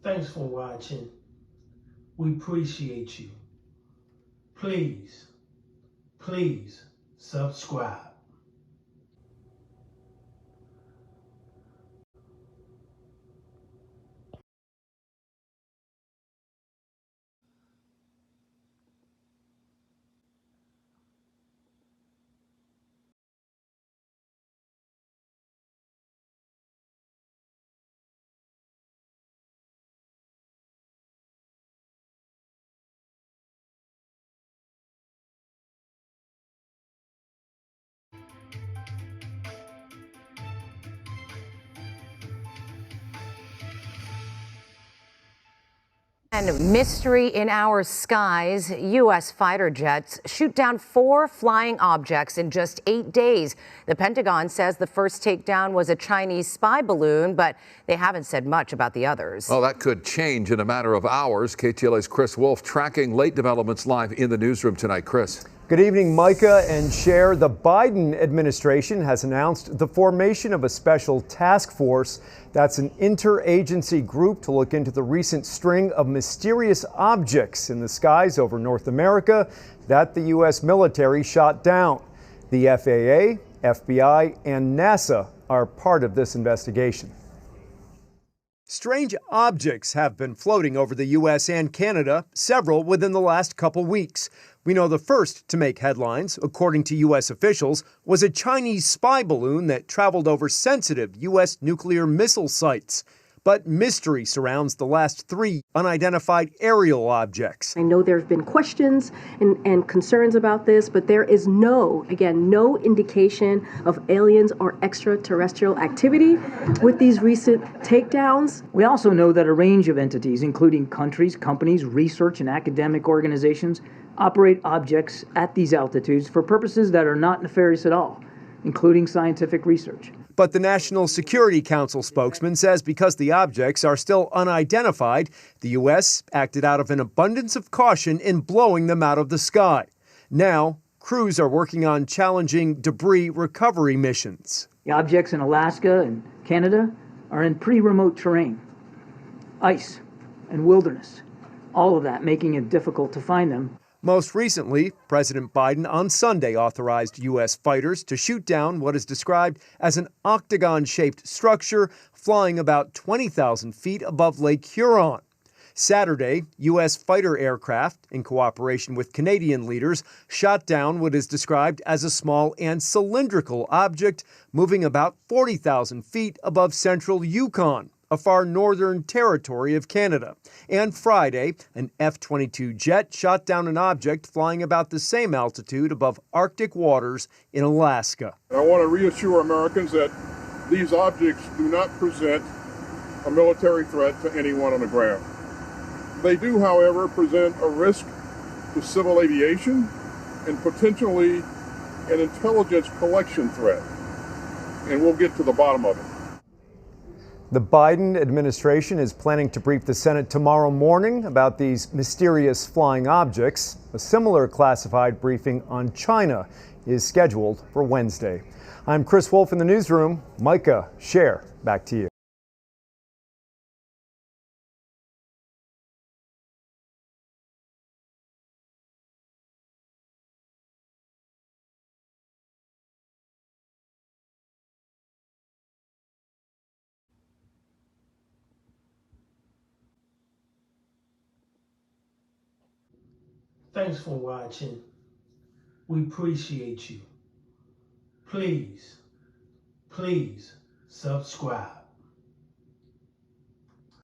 Thanks for watching. We appreciate you. Please subscribe. And mystery in our skies. U.S. fighter jets shoot down 4 flying objects in just 8 days. The Pentagon says the first takedown was a Chinese spy balloon, but they haven't said much about the others. Well, that could change in a matter of hours. KTLA's Chris Wolf tracking late developments live in the newsroom tonight. Chris. Good evening, Micah and Cher. The Biden administration has announced the formation of a special task force. That's an interagency group to look into the recent string of mysterious objects in the skies over North America that the U.S. military shot down. The FAA, FBI, and NASA are part of this investigation. Strange objects have been floating over the U.S. and Canada, several within the last couple weeks. We know the first to make headlines, according to U.S. officials, was a Chinese spy balloon that traveled over sensitive U.S. nuclear missile sites. But mystery surrounds the last 3 unidentified aerial objects. I know there have been questions and concerns about this, but there is no indication of aliens or extraterrestrial activity with these recent takedowns. We also know that a range of entities, including countries, companies, research, and academic organizations, operate objects at these altitudes for purposes that are not nefarious at all, including scientific research. But the National Security Council spokesman says because the objects are still unidentified, the U.S. acted out of an abundance of caution in blowing them out of the sky. Now, crews are working on challenging debris recovery missions. The objects in Alaska and Canada are in pretty remote terrain, ice and wilderness, all of that making it difficult to find them. Most recently, President Biden on Sunday authorized U.S. fighters to shoot down what is described as an octagon-shaped structure flying about 20,000 feet above Lake Huron. Saturday, U.S. fighter aircraft, in cooperation with Canadian leaders, shot down what is described as a small and cylindrical object moving about 40,000 feet above central Yukon, a far northern territory of Canada. And Friday, an F-22 jet shot down an object flying about the same altitude above Arctic waters in Alaska. I want to reassure Americans that these objects do not present a military threat to anyone on the ground. They do, however, present a risk to civil aviation and potentially an intelligence collection threat. And we'll get to the bottom of it. The Biden administration is planning to brief the Senate tomorrow morning about these mysterious flying objects. A similar classified briefing on China is scheduled for Wednesday. I'm Chris Wolf in the newsroom. Micah, Cher, back to you. Thanks for watching. We appreciate you. Please subscribe.